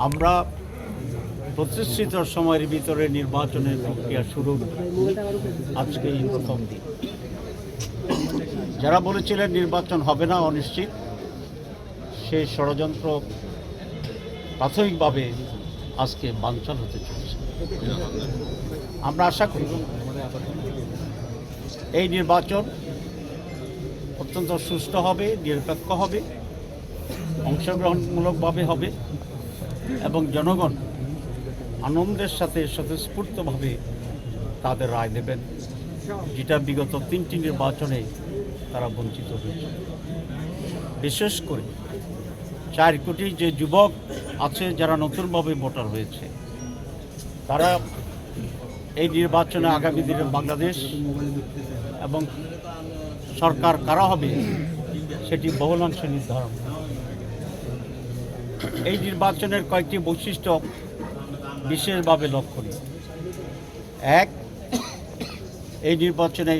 আমরা প্রতিষ্ঠিত সময়ের ভিতরে নির্বাচনের প্রক্রিয়া শুরু আজকে এই প্রথম দিন। যারা বলেছিলেন নির্বাচন হবে না, অনিশ্চিত, সেই ষড়যন্ত্র প্রাথমিকভাবে আজকে বানচাল হতে চলেছে। আমরা আশা করি এই নির্বাচন অত্যন্ত সুষ্ঠু হবে, নিরপেক্ষ হবে, অংশগ্রহণমূলকভাবে হবে এবং জনগণ আনন্দের সাথে স্বতঃস্ফূর্তভাবে তাদের রায় দেবেন, যেটা বিগত 3টি নির্বাচনে তারা বঞ্চিত হয়েছে। বিশেষ করে 4 কোটি যে যুবক আছে যারা নতুনভাবে ভোটার হয়েছে, তারা এই নির্বাচনে আগামী দিনে বাংলাদেশ এবং সরকার কারা হবে সেটি বহুলাংশে নির্ধারণ। এই নির্বাচনের কয়েকটি বৈশিষ্ট্য বিশেষভাবে লক্ষণীয়। এক, এই নির্বাচনে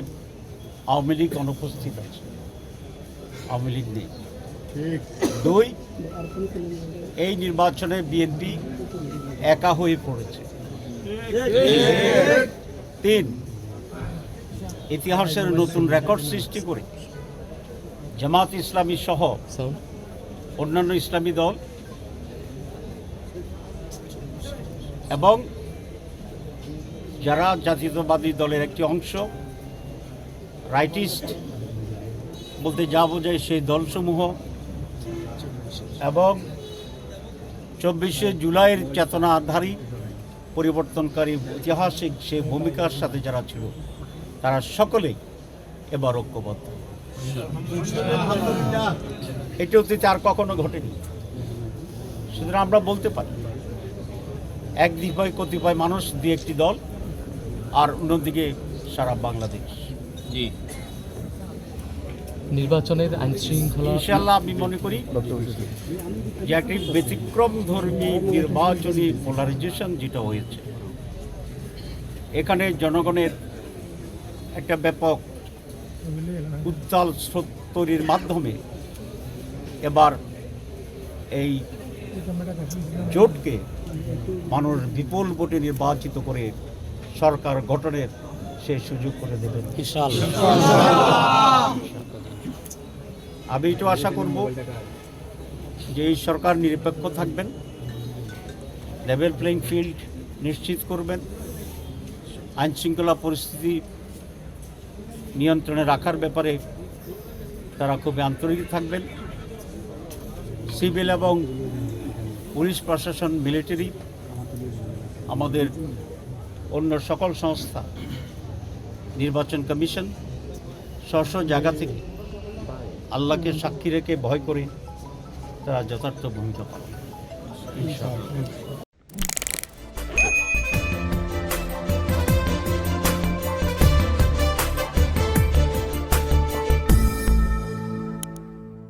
আওয়ামী লীগ অনুপস্থিত আছে, আওয়ামী লীগ নেই। 2, এই নির্বাচনে বিএনপি একা হয়ে পড়েছে। 3, ইতিহাসের নতুন রেকর্ড সৃষ্টি করে জামাত ইসলামী সহ অন্যান্য ইসলামী দল এবং যারা জাতীয়তাবাদী দলের একটি অংশ, রাইটিস্ট বলতে যা বোঝায় সেই দলসমূহ, এবং 24শে জুলাইয়ের চেতনাধারী পরিবর্তনকারী ঐতিহাসিক সেই ভূমিকার সাথে যারা ছিল, তারা সকলেই এবার ঐক্যবদ্ধ। এটি অতীতে আর কখনো ঘটেনি। সুতরাং আমরা বলতে পারি একদিকে কতিপয় মানুষ, 2-1টি দল, আর অন্যদিকে সারা বাংলাদেশ। নির্বাচনের আইন শৃঙ্খলা ইনশাআল্লাহ আমি মনে করি যে একটি ব্যতিক্রমধর্মী নির্বাচনী পোলারাইজেশন যেটা হয়েছে, এখানে জনগণের একটা ব্যাপক উত্তাল স্রোত তৈরির মাধ্যমে এবার এই জোটকে মানুষ বিপুল ভোটে নির্বাচিত করে সরকার গঠনের সে সুযোগ করে দেবেন ইনশাআল্লাহ। আমি একটু আশা করব যে এই সরকার নিরপেক্ষ থাকবেন, লেভেল প্লেইং ফিল্ড নিশ্চিত করবেন, আইন শৃঙ্খলা পরিস্থিতি নিয়ন্ত্রণে রাখার ব্যাপারে তারা খুবই আন্তরিক থাকবেন। সিভিল এবং পুলিশ প্রশাসন, মিলিটারি, আমাদের অন্য সকল সংস্থা, নির্বাচন কমিশন স্ব জায়গা থেকে আল্লাহকে সাক্ষী রেখে ভয় করে তারা যথার্থ ভূমিকা পালন। ইনশাআল্লাহ।